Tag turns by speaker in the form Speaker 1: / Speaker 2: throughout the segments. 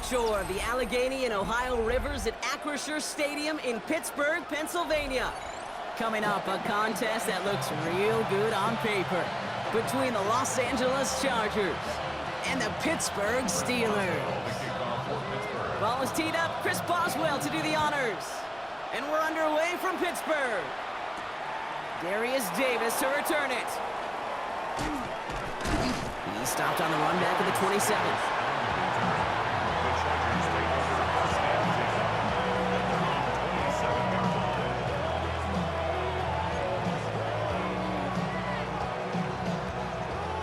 Speaker 1: north shore of the Allegheny and Ohio Rivers at Acrisure Stadium in Pittsburgh, Pennsylvania. Coming up, a contest that looks real good on paper between the Los Angeles Chargers and the Pittsburgh Steelers. Ball is teed up, Chris Boswell to do the honors. And we're underway from Pittsburgh. Darius Davis to return it. He stopped on the run back at the 27th.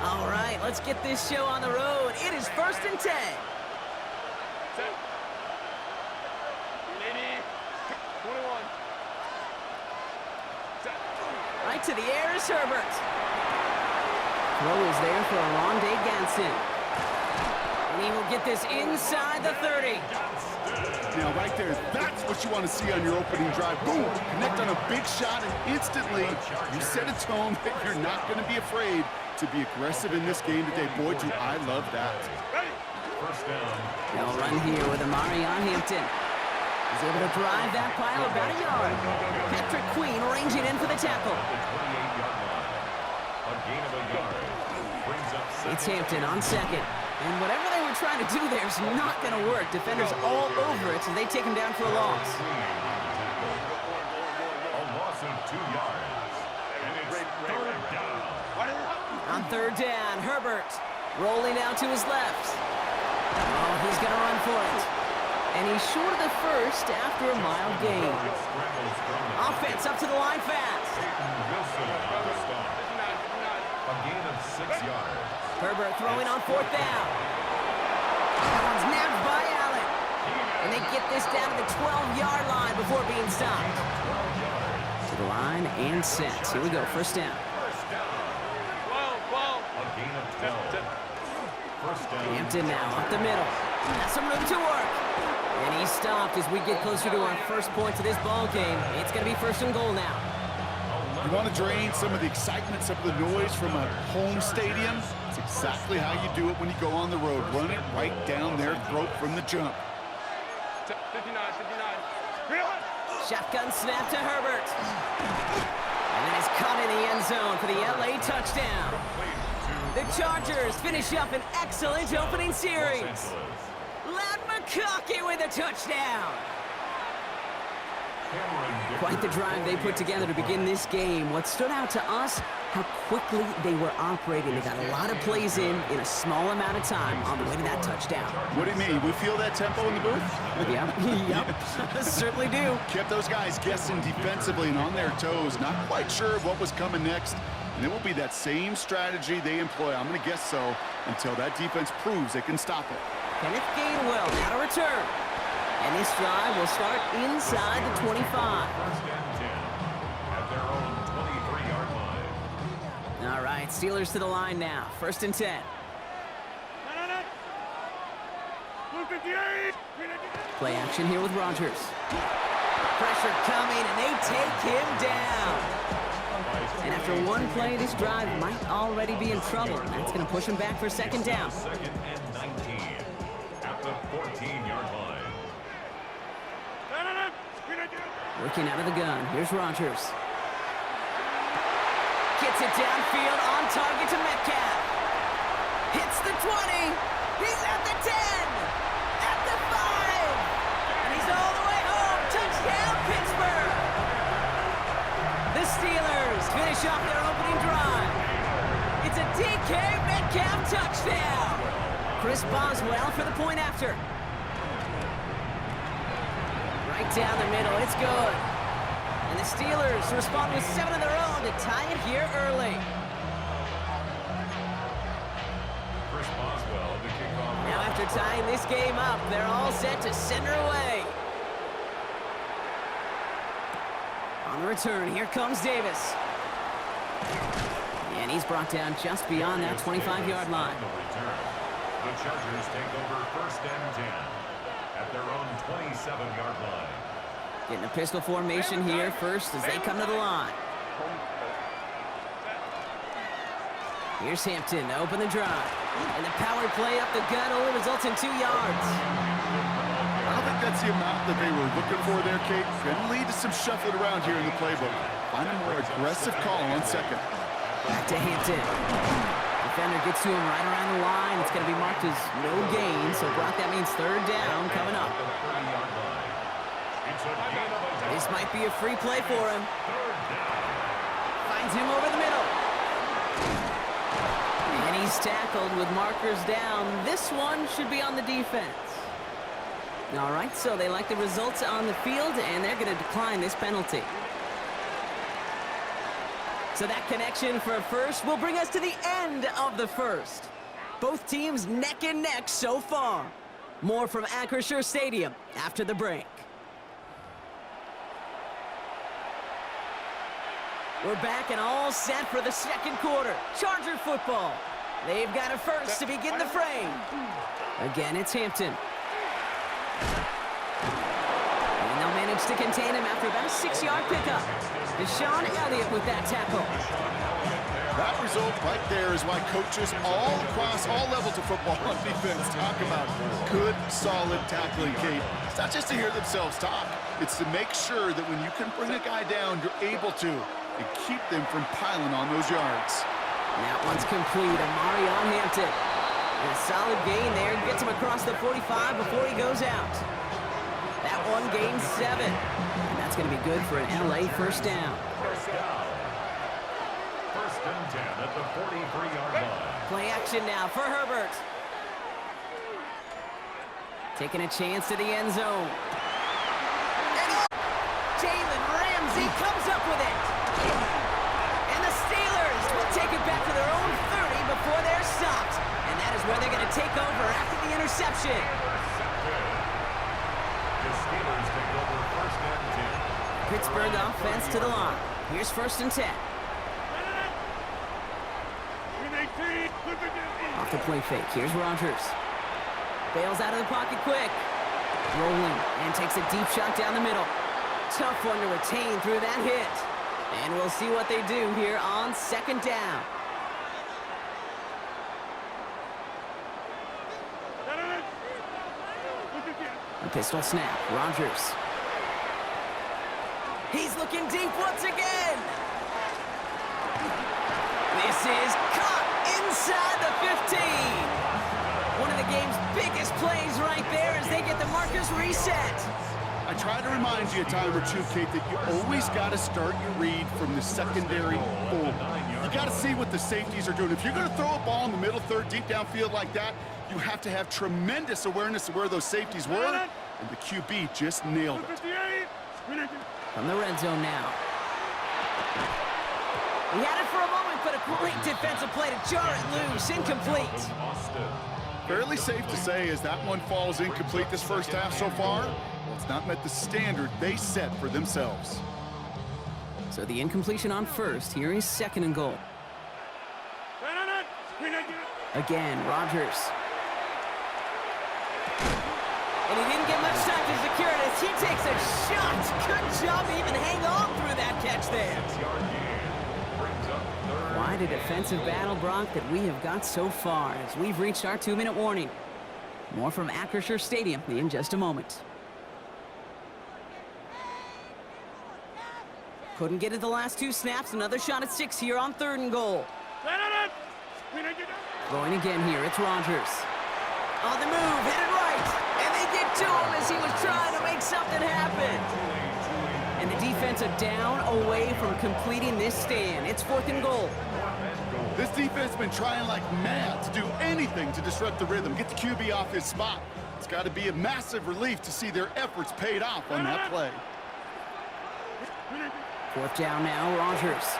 Speaker 1: All right, let's get this show on the road. It is 1st and 10. Right to the air is Herbert. Throw is there for Rondé Ganson. And he will get this inside the 30.
Speaker 2: Now, right there, that's what you want to see on your opening drive. Boom! Connect on a big shot, and instantly you set a tone that you're not going to be afraid to be aggressive in this game today. Boy, do I love that.
Speaker 3: First down.
Speaker 1: They'll run here with Amarion Hampton. He's able to drive that pile about a yard. Patrick Queen ranging in for the tackle. It's Hampton on second. And whatever they were trying to do there is not going to work. Defenders all over it, so they take him down for a loss.
Speaker 3: A loss of 2 yards. And it's third down.
Speaker 1: On third down, Herbert rolling out to his left. Oh, he's going to run for it. And he's short of the first after a mild gain. Offense up to the line fast.
Speaker 3: A gain of 6 yards.
Speaker 1: Herbert throwing on 4th down. That one's nabbed by Allen. And they get this down to the 12-yard line before being stopped. To the line and set. Here we go, 1st down.
Speaker 3: A gain of 12. First down.
Speaker 1: Hampton now up the middle. Has some room to work. And he's stopped as we get closer to our first points of this ball game. It's going to be 1st and goal now.
Speaker 2: You want to drain some of the excitement, some of the noise from a home stadium? It's exactly how you do it when you go on the road. Run it right down their throat from the jump.
Speaker 4: 59.
Speaker 1: Shotgun snap to Herbert. And then it's caught in the end zone for the LA touchdown. The Chargers finish up an excellent opening series. Lad McConkey with a touchdown. Quite the drive they put together to begin this game. What stood out to us, how quickly they were operating. They got a lot of plays in a small amount of time on the way to that touchdown.
Speaker 2: What do you mean? We feel that tempo in the booth?
Speaker 1: Yep, certainly do.
Speaker 2: Kept those guys guessing defensively and on their toes, not quite sure what was coming next. And it will be that same strategy they employ, I'm going to guess so, until that defense proves they can stop it.
Speaker 1: Kenneth Gainwell now to return. And this drive will start inside the 25.
Speaker 3: First and 10 at their own 23-yard line.
Speaker 1: All right, Steelers to the line now. 1st and 10. Play action here with Rodgers. Pressure coming, and they take him down. And after one play, this drive might already be in trouble. That's going to push him back for 2nd down.
Speaker 3: 2nd and 19 at the 14-yard line.
Speaker 1: Working out of the gun. Here's Rodgers. Gets it downfield on target to Metcalf. Hits the 20. He's at the 10. At the 5. And he's all the way home. Touchdown, Pittsburgh. The Steelers finish off their opening drive. It's a DK Metcalf touchdown. Chris Boswell for the point after. Right down the middle, it's good. And the Steelers respond with 7 of their own to tie it here early.
Speaker 3: Chris Boswell, the kickoff.
Speaker 1: Now after tying this game up, they're all set to send her away. On the return, here comes Davis. And he's brought down just beyond that 25-yard line.
Speaker 3: The Chargers take over 1st and 10 at their own 27-yard line.
Speaker 1: Getting a pistol formation here first as they come to the line. Here's Hampton to open the drive. And the power play up the gut only results in 2 yards.
Speaker 2: That's the amount that they were looking for there, Kate. Can lead to some shuffling around here in the playbook. Find a more aggressive call on second.
Speaker 1: Back to Hampton. Defender gets to him right around the line. It's going to be marked as no gain. So, Brock, that means third down coming up. This might be a free play for him. Finds him over the middle. And he's tackled with markers down. This one should be on the defense. All right, so they like the results on the field, and they're going to decline this penalty. So that connection for a first will bring us to the end of the first. Both teams neck and neck so far. More from Acrisure Stadium after the break. We're back and all set for the second quarter. Charger football. They've got a first to begin the frame. Again, it's Hampton. And they'll manage to contain him after about a 6-yard pickup. Deshaun Elliott with that tackle.
Speaker 2: That result right there is why coaches all across all levels of football on defense talk about good, solid tackling, Kate. It's not just to hear themselves talk. It's to make sure that when you can bring a guy down, you're able to and keep them from piling on those yards.
Speaker 1: That one's complete. Amari on Hampton. And a solid gain there. Gets him across the 45 before he goes out. That one gains 7. And that's going to be good for an LA first down.
Speaker 3: First and 10 at the 43-yard line.
Speaker 1: Play action now for Herbert. Taking a chance to the end zone. And Jalen Ramsey comes up with it. And the Steelers will take it back to their own 30 before they're stopped. And that is where they're going to take over after the interception.
Speaker 3: The Steelers take over first and 10.
Speaker 1: Pittsburgh offense to the line. Here's first and 10. Off the play fake. Here's Rodgers. Bails out of the pocket quick. Rolling and takes a deep shot down the middle. Tough one to retain through that hit. And we'll see what they do here on second down. A pistol snap. Rodgers. He's looking deep once again. This is caught inside the 15. One of the game's biggest plays right there as they get the markers reset.
Speaker 2: I try to remind you a time or two, Kate, that you always got to start your read from the secondary forward. You got to see what the safeties are doing. If you're going to throw a ball in the middle third, deep downfield like that, you have to have tremendous awareness of where those safeties were, and the QB just nailed it.
Speaker 1: From the red zone now. He had it for a moment, but a great defensive play to jar it loose. Incomplete.
Speaker 2: Fairly safe to say as that one falls incomplete this first half so far, well, it's not met the standard they set for themselves.
Speaker 1: So the incompletion on first. Here is second and goal. Again, Rodgers. And he didn't get much time to secure it as he takes a shot. Good job to even hang on through that catch there. Quite a defensive battle, Brock, that we have got so far as we've reached our 2-minute warning. More from Acrisure Stadium in just a moment. Couldn't get it the last 2 snaps. Another shot at 6 here on third and goal. Going again here, it's Rodgers. On the move, headed right. And they get to him as he was trying to make something happen. And the defense are down away from completing this stand. It's fourth and goal.
Speaker 2: This defense has been trying like mad to do anything to disrupt the rhythm, get the QB off his spot. It's got to be a massive relief to see their efforts paid off on that play.
Speaker 1: Fourth down now, Rodgers.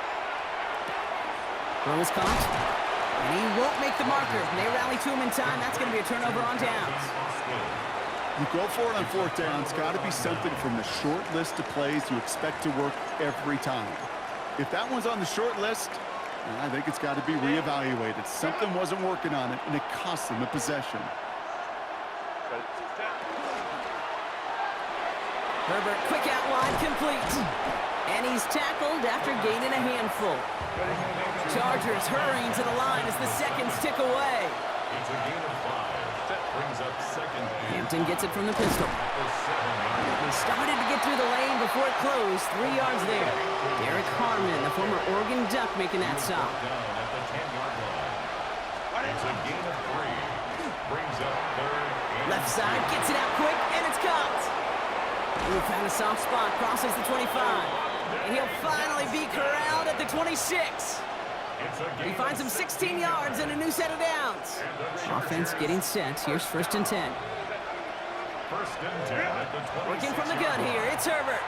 Speaker 1: Throw is caught. And he won't make the marker. And they rally to him in time. That's going to be a turnover on downs.
Speaker 2: You go for it on fourth down. It's got to be something from the short list of plays you expect to work every time. If that one's on the short list, I think it's got to be reevaluated. Something wasn't working on it, and it cost them a possession.
Speaker 1: Herbert, quick out wide, complete. And he's tackled after gaining a handful. Chargers hurrying to the line as the seconds tick away.
Speaker 3: It's a gain of 5. That brings up second
Speaker 1: Hampton gets it from the pistol. They started to get through the lane before it closed. 3 yards there. Derek Harmon, the former Oregon Duck, making that stop.
Speaker 3: It's a gain of 3. Brings up third.
Speaker 1: Left side, gets it out quick, and it's caught. Ooh, found a soft spot, crosses the 25. And he'll finally be corralled at the 26. He finds him 16 yards and a new set of downs. Offense getting set. Here's 1st and 10.
Speaker 3: First and 10 at the 26.
Speaker 1: Working from the gun here, it's Herbert.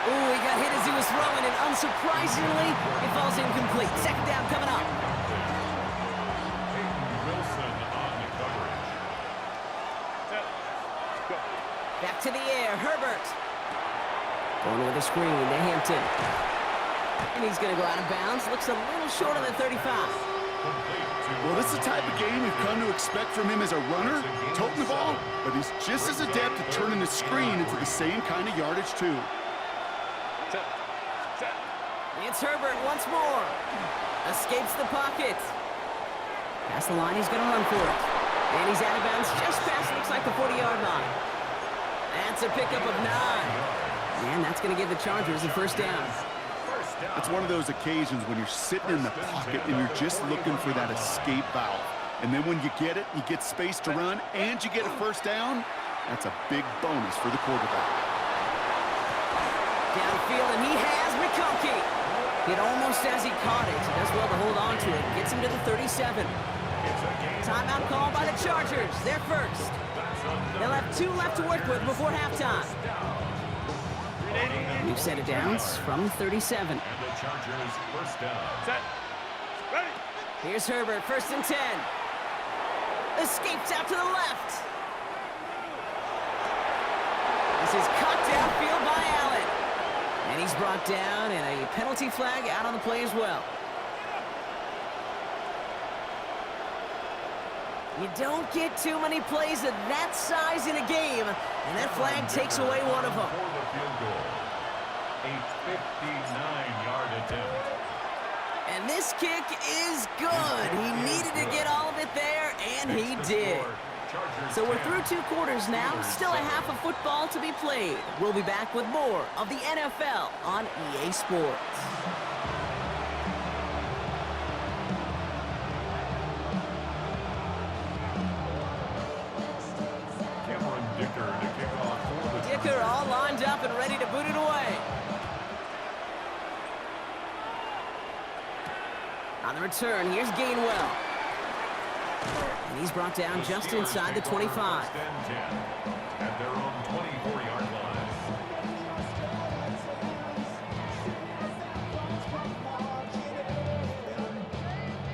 Speaker 1: Ooh, he got hit as he was throwing, and unsurprisingly, it falls incomplete. 2nd down coming up.
Speaker 3: Wilson on the coverage.
Speaker 1: Back to the air, Herbert. Going with a screen to Hampton. And he's going to go out of bounds. Looks a little short on the 35.
Speaker 2: Well, this is the type of game we've come to expect from him as a runner, toting the ball, but he's just as adept at turning the screen into the same kind of yardage, too.
Speaker 1: It's Herbert once more. Escapes the pocket. Past the line, he's going to run for it. And he's out of bounds just past, looks like the 40-yard line. That's a pickup of 9. And that's going to give the Chargers a 1st down.
Speaker 2: It's one of those occasions when you're sitting in the pocket and you're just looking for that escape valve. And then when you get it, you get space to run, and you get a 1st down. That's a big bonus for the quarterback.
Speaker 1: Downfield, and he has McConkey. Hit almost as he caught it. Does well to hold on to it. Gets him to the 37. Timeout called by the Chargers. They're first. They'll have 2 left to work with before halftime. New set of downs from 37.
Speaker 3: And the Chargers 1st down.
Speaker 4: Set. Ready.
Speaker 1: Here's Herbert, 1st and 10. Escapes out to the left. This is cut downfield by Allen. And he's brought down, and a penalty flag out on the play as well. You don't get too many plays of that size in a game, and that flag takes away one of them.
Speaker 3: For the field goal. A 59-yard attempt.
Speaker 1: And this kick is good. He needed to get all of it there, and he did. So we're through 2 quarters now. Still a half of football to be played. We'll be back with more of the NFL on EA Sports. Dicker all lined up and ready to boot it away. On the return, here's Gainwell. And he's brought down just inside the 25.
Speaker 3: At their own 24-yard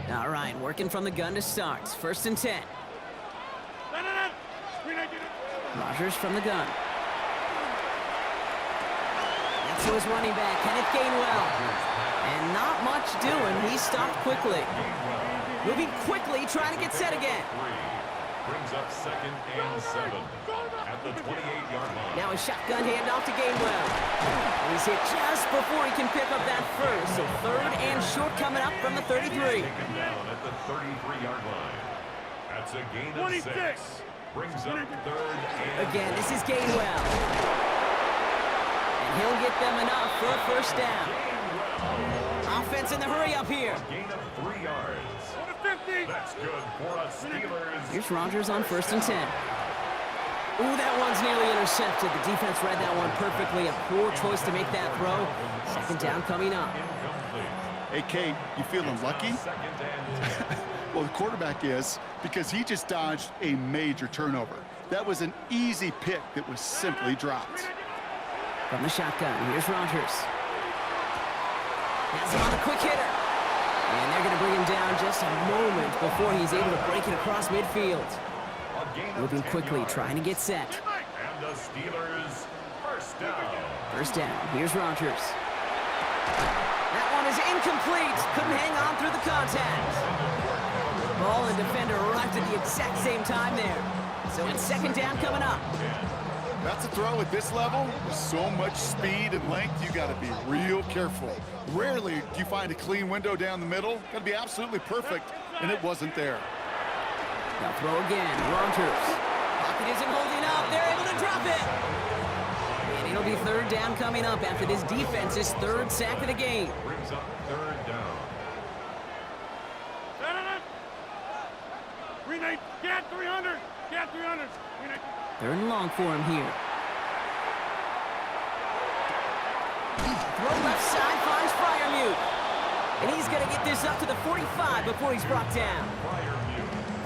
Speaker 3: line.
Speaker 1: All right, working from the gun to start. 1st and 10. Rodgers from the gun. That's to his running back, Kenneth Gainwell. And not much doing. He stopped quickly. Moving quickly, trying to get set again.
Speaker 3: Brings up 2nd and 7 at the 28-yard line.
Speaker 1: Now a shotgun handoff to Gainwell. And he's hit just before he can pick up that 1st. So 3rd and short coming up from the 33.
Speaker 3: Taken down at the 33-yard line. That's a gain of 6. Brings up 3rd and
Speaker 1: Again, this is Gainwell. And he'll get them enough for a 1st down. Offense in the hurry up here.
Speaker 3: gain of 3 yards. That's good for us Steelers.
Speaker 1: Here's Rodgers on 1st and 10. Ooh, that one's nearly intercepted. The defense read that one perfectly. A poor choice to make that throw. 2nd down coming up.
Speaker 2: Hey, Kate, you feeling lucky?
Speaker 3: 2nd and 10.
Speaker 2: Well, the quarterback is, because he just dodged a major turnover. That was an easy pick that was simply dropped.
Speaker 1: From the shotgun, here's Rodgers. Has him on a quick hitter. And they're going to bring him down just a moment before he's able to break it across midfield. Moving quickly, trying to get set.
Speaker 3: And the Steelers 1st down.
Speaker 1: 1st down, here's Rodgers. That one is incomplete. Couldn't hang on through the contact. Ball and defender arrived at the exact same time there. So it's 2nd down coming up.
Speaker 2: That's a throw at this level. With so much speed and length, you got to be real careful. Rarely do you find a clean window down the middle. Got to be absolutely perfect, and it wasn't there.
Speaker 1: They'll throw again. Rogers. Pocket isn't holding up. They're able to drop it. And it'll be third down coming up after this defense's third sack of the game.
Speaker 3: Brings up third down.
Speaker 4: Renate, get 300. Get 300. Renate.
Speaker 1: Third and long for him here. Throw left side finds Fryermuth. And he's going to get this up to the 45 before he's brought down.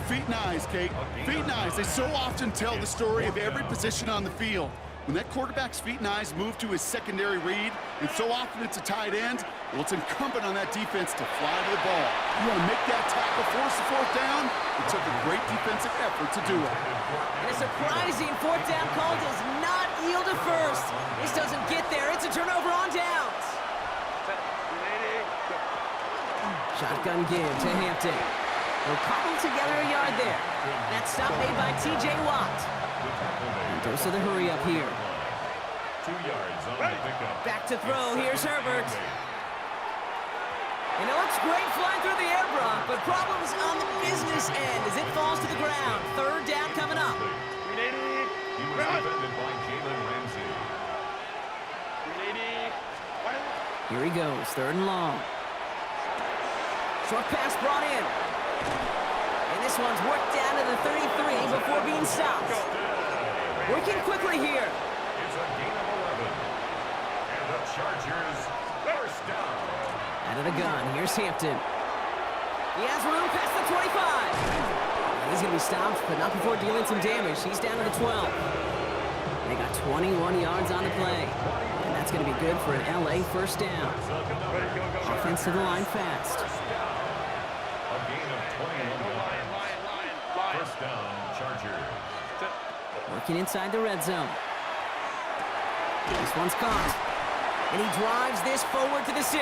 Speaker 2: Feet and eyes, Kate. Feet and eyes. They so often tell the story of every position on the field. When that quarterback's feet and eyes move to his secondary read, and so often it's a tight end, well, it's incumbent on that defense to fly to the ball. You want to make that tackle, force the fourth down? It took a great defensive effort to do it.
Speaker 1: And a surprising fourth down call does not yield a first. This doesn't get there. It's a turnover on downs. Shotgun give to Hampton. They'll cobble together a yard there. That stop made by T.J. Watt. And goes to the hurry up here.
Speaker 3: 2 yards on the pickup.
Speaker 1: Back to throw. Here's Herbert. And it looks great flying through the air, Brock, but problems on the business end as it falls to the ground. Third down coming up.
Speaker 3: He was defended by Jalen Ramsey.
Speaker 1: Here he goes. Third and long. Short pass brought in. And this one's worked down to the 33 before being stopped. Working quickly here.
Speaker 3: It's a gain of 11. And the Chargers first down.
Speaker 1: Out of the gun, here's Hampton. He has room past the 25. And he's going to be stopped, but not before dealing some damage. He's down to the 12. And they got 21 yards on the play. And that's going to be good for an LA first down. Offense to the line fast.
Speaker 3: A gain of 21 yards. First down, Chargers.
Speaker 1: Working inside the red zone. This one's caught. And he drives this forward to the 6.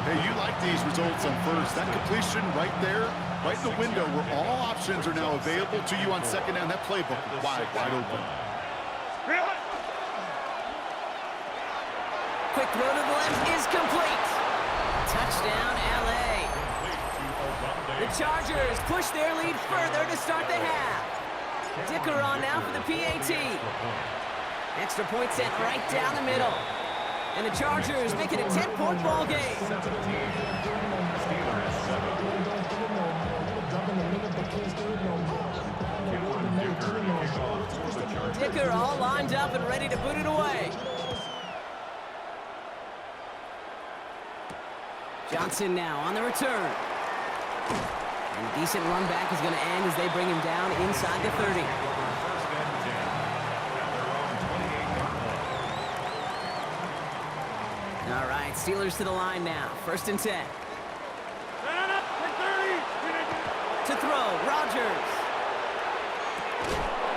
Speaker 2: Hey, you like these results on first. That completion right there, right in the window where all options are now available to you on second down. That playbook wide open.
Speaker 1: Quick throw to the left is complete. Touchdown, LA. The Chargers push their lead further to start the half. Dicker on now for the PAT. Extra point sent right down the middle. And the Chargers make it a 10-point ball game. Dicker all lined up and ready to boot it away. Johnson now on the return. And a decent run back is going to end as they bring him down inside the 30. All right, Steelers to the line now. First and 10. To throw, Rogers.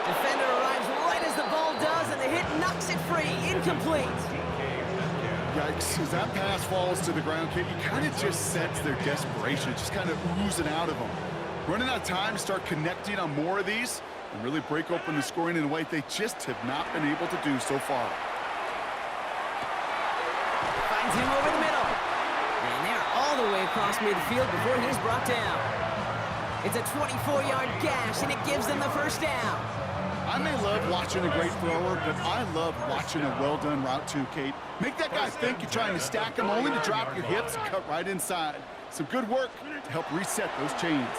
Speaker 1: Defender arrives right as the ball does, and the hit knocks it free. Incomplete.
Speaker 2: Yikes, as that pass falls to the ground, Kate, you kind of just sense their desperation, just kind of oozing out of them. Running out of time to start connecting on more of these and really break open the scoring in a way they just have not been able to do so far.
Speaker 1: Finds him over the middle. And they're all the way across midfield before he's brought down. It's a 24-yard gash, and it gives them the first down.
Speaker 2: I may love watching a great thrower, but I love watching a well-done route too, Kate. Make that guy think you're trying to stack him, only to drop your hips and cut right inside. Some good work to help reset those chains.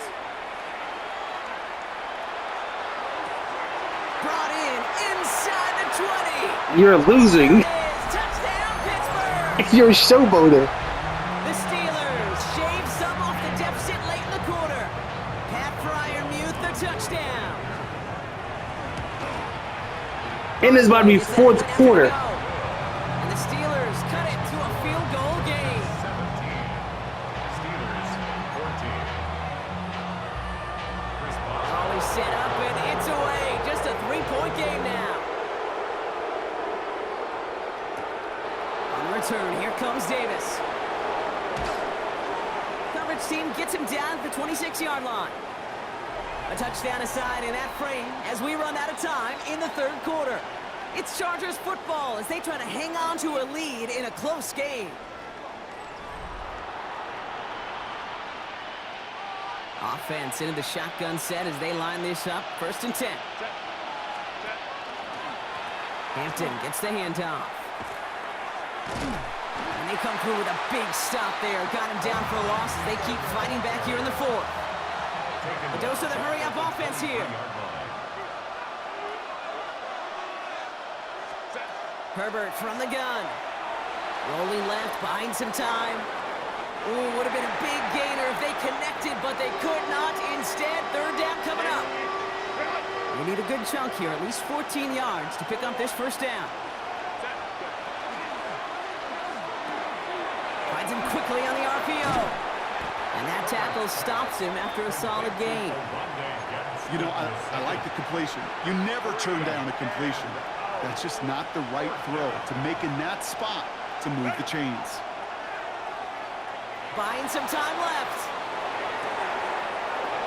Speaker 1: Brought in inside the 20.
Speaker 5: You're losing.
Speaker 1: Touchdown, Pittsburgh.
Speaker 5: You're a showboater.
Speaker 1: The Steelers shave some off the deficit late in the quarter. Pat Fryermuth the touchdown.
Speaker 5: And it's about to be fourth quarter.
Speaker 1: And the Steelers cut it to a field goal game.
Speaker 3: 17. Steelers 14. Chris Bosh.
Speaker 1: Always set up and it's away. Just a 3-point game now. On the return, here comes Davis. Coverage team gets him down at the 26-yard line. A touchdown aside in that frame as we run out of time in the third quarter. It's Chargers football as they try to hang on to a lead in a close game. Offense into the shotgun set as they line this up. 1st and 10. Hampton gets the handoff. And they come through with a big stop there. Got him down for a loss as they keep fighting back here in the 4th. A dose of the hurry-up offense here. Herbert from the gun. Rolling left, buying some time. Ooh, would have been a big gainer if they connected, but they could not. Instead, 3rd down coming up. We need a good chunk here, at least 14 yards to pick up this 1st down. Finds him quickly on the RPO. And that tackle stops him after a solid gain.
Speaker 2: You know, I like the completion. You never turn down a completion. That's just not the right throw to make in that spot to move the chains.
Speaker 1: Buying some time left.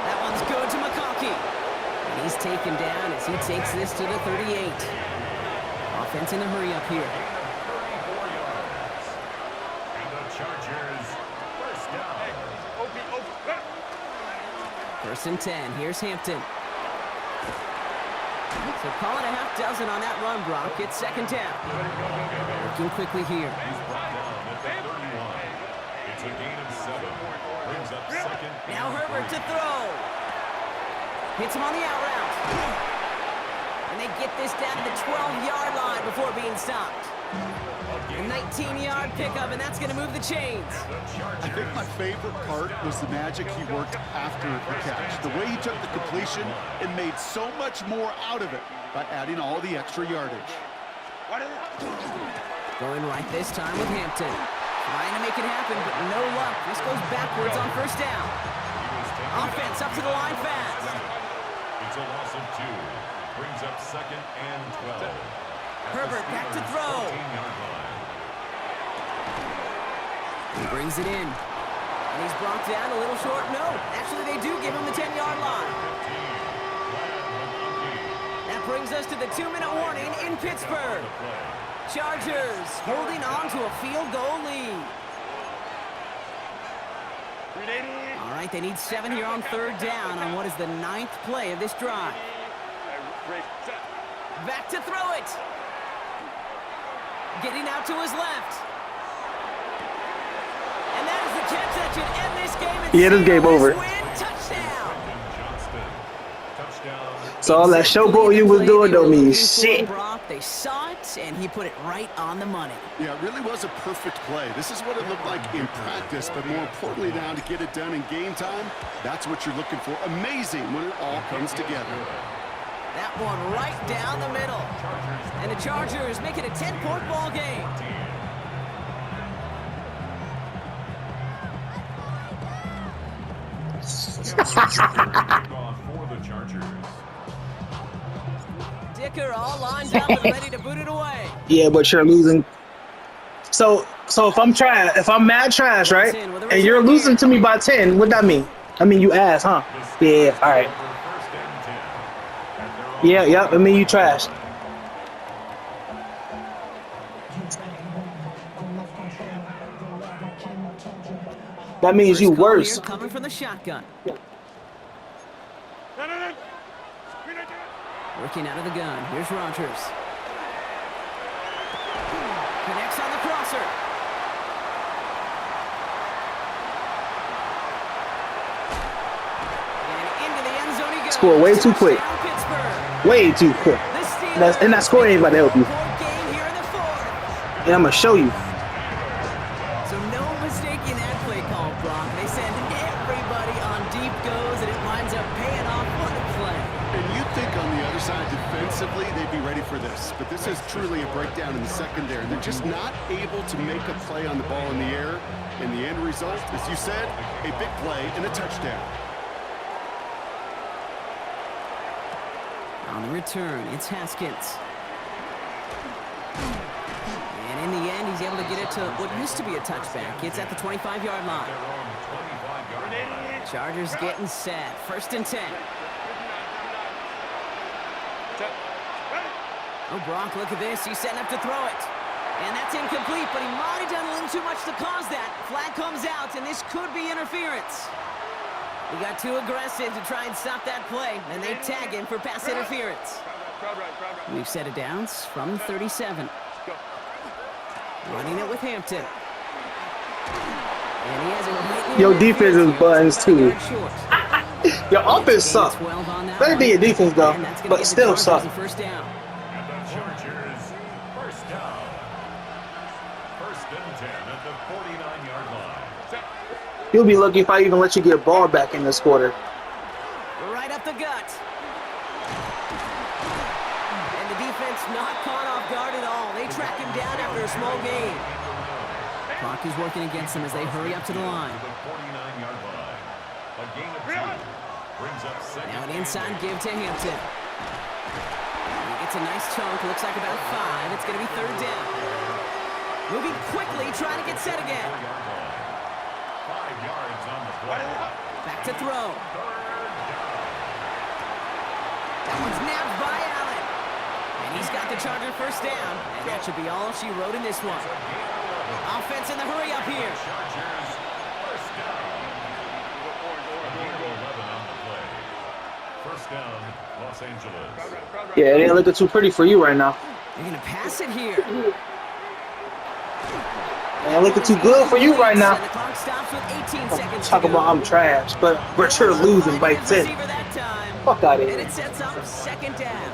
Speaker 1: That one's good to McConkey. And he's taken down as he takes this to the 38. Offense in a hurry up here.
Speaker 3: 34 yards. And the Chargers, 1st down.
Speaker 1: 1st and 10. Here's Hampton. So call it a half dozen on that run, Brock. It's 2nd down. Working quickly here.
Speaker 3: He's brought down at the 31. It's a gain of 7. Brings up 2nd.
Speaker 1: Now Herbert to throw. Hits him on the out route. And they get this down to the 12-yard line before being stopped. A 19-yard pickup, and that's going to move the chains.
Speaker 2: I think my favorite part was the magic he worked after the catch. The way he took the completion and made so much more out of it by adding all the extra yardage.
Speaker 1: Going right this time with Hampton. Trying to make it happen, but no luck. This goes backwards on 1st down. Offense up to the line fast.
Speaker 3: It's a loss of 2. Brings up 2nd and 12.
Speaker 1: Herbert back to throw.
Speaker 3: 14-yard line.
Speaker 1: He brings it in. And he's brought down a little short. No, actually they do give him the 10-yard line. That brings us to the 2-minute warning in Pittsburgh. Chargers holding on to a field goal lead. All right, they need 7 here on 3rd down on what is the 9th play of this drive. Back to throw it. Getting out to his left. And that is the catch that should end this game. And
Speaker 5: Yeah, this game over.
Speaker 1: Touchdown.
Speaker 5: So all that showboat you was doing don't mean shit.
Speaker 1: They saw it, and he put it right on the money.
Speaker 2: Yeah, it really was a perfect play. This is what it looked like in practice, but more importantly now to get it done in game time, that's what you're looking for. Amazing when it all comes together.
Speaker 1: That one right down the middle. And the Chargers make it a 10-point ball game.
Speaker 3: For the Chargers.
Speaker 1: Dicker all lined up and ready to boot it away.
Speaker 5: Yeah, but you're losing. So if I'm mad trash, right? And you're losing to me by 10, what that mean? I mean you ass, huh? Yeah, all right. Yeah, yep. I mean you trash. That means you worse.
Speaker 1: Coming from the shotgun. Working out of the gun. Here's Rodgers. Connects on the crosser. And into the end zone he goes.
Speaker 5: Score way too quick.
Speaker 1: Touchdown, Pittsburgh.
Speaker 5: Way too quick. And that score ain't about to help you.
Speaker 1: Game here in the 4th.
Speaker 5: And I'm gonna show you.
Speaker 1: So no mistake in that play call, Brock. They send everybody on deep goes, and it winds up paying off. What a play.
Speaker 2: And you'd think on the other side defensively they'd be ready for this, but this is truly a breakdown in the secondary. They're just not able to make a play on the ball in the air. And the end result, as you said, a big play and a touchdown.
Speaker 1: On the return, it's Haskins. And in the end, he's able to get it to what used to be a touchback. It's at the 25-yard line. Chargers getting set. 1st and 10. Oh, Brock, look at this. He's setting up to throw it. And that's incomplete, but he might have done a little too much to cause that. Flag comes out, and this could be interference. He got too aggressive to try and stop that play, and they tag him for pass interference. We've set it down from 37. Running it with Hampton. And he has it right.
Speaker 5: Your defense is buttons too. Your offense sucks. Better than your defense though, but still suck.
Speaker 1: First down.
Speaker 3: And the Chargers, first down. First and 10 at the 49-yard line.
Speaker 5: You'll be lucky if I even let you get a ball back in this quarter.
Speaker 1: Right up the gut. And the defense not caught off guard at all. They track him down after a small gain. Clock is working against them as they hurry up to the line.
Speaker 3: The 49-yard line. A gain of 2 brings up second.
Speaker 1: Now an inside give to Hampton. He gets a nice chunk. Looks like about 5. It's going to be third down. Moving quickly, trying to get set again.
Speaker 3: 5 yards on the play.
Speaker 1: Back to throw. That one's nabbed by Allen. And he's got the Charger first down. And that should be all she wrote in this one. Offense in the hurry up here.
Speaker 3: Chargers, first down. A gain of 11 on the play. First down, Los Angeles.
Speaker 5: Yeah, it ain't looking too pretty for you right now.
Speaker 1: They're going to pass it here.
Speaker 5: It ain't looking too good for you right now.
Speaker 1: And the clock stops with 18 seconds
Speaker 5: Talk
Speaker 1: to go.
Speaker 5: about I'm trash, but you're losing by 10. Fuck out of
Speaker 1: And
Speaker 5: here.
Speaker 1: it sets up second down.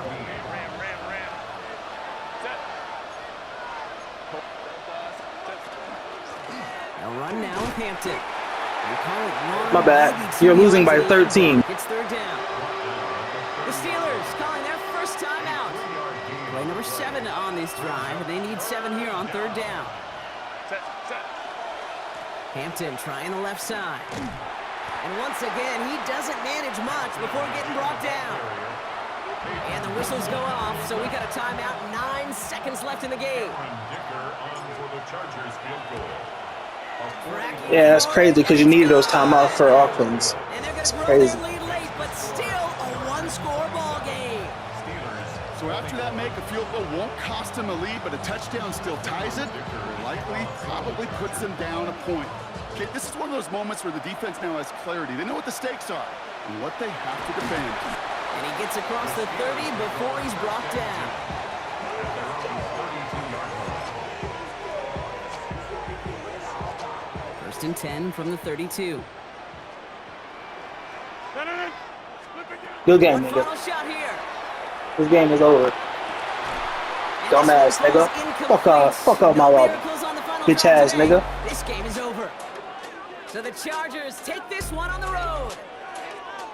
Speaker 1: They'll run now with Hampton. They call it one.
Speaker 5: My bad.
Speaker 1: maybe
Speaker 5: You're
Speaker 1: 2
Speaker 5: losing by
Speaker 1: yards lead.
Speaker 5: 13.
Speaker 1: It's third down. The Steelers calling their first timeout. Play number 7 on this drive, and they need 7 here on third down. Hampton trying the left side. And once again, he doesn't manage much before getting brought down. And the whistles go off, so we got a timeout. 9 seconds left in the game.
Speaker 5: Yeah, that's crazy because you need those timeouts for offense.
Speaker 1: And they're going
Speaker 5: It's
Speaker 1: to grow
Speaker 5: crazy.
Speaker 1: their lead late, but still a one-score ball game.
Speaker 2: So after that make, a field goal won't cost them a lead, but a touchdown still ties it. Likely, probably puts them down a point. Okay, this is one of those moments where the defense now has clarity. They know what the stakes are and what they have to defend.
Speaker 1: And he gets across the 30 before he's brought down. First and 10 from the 32.
Speaker 5: Good game,
Speaker 1: One
Speaker 5: nigga.
Speaker 1: final shot here.
Speaker 5: This game is over.
Speaker 1: And
Speaker 5: Dumbass,
Speaker 1: this one
Speaker 5: nigga.
Speaker 1: goes incomplete.
Speaker 5: Fuck off my
Speaker 1: No
Speaker 5: route.
Speaker 1: miracles on the final
Speaker 5: Bitch
Speaker 1: drive
Speaker 5: ass,
Speaker 1: today.
Speaker 5: nigga.
Speaker 1: This game is over. So the Chargers take this one on the road.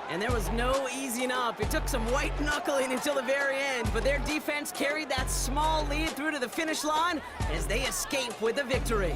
Speaker 1: And there was no easing up. It took some white knuckling until the very end, but their defense carried that small lead through to the finish line as they escape with the victory.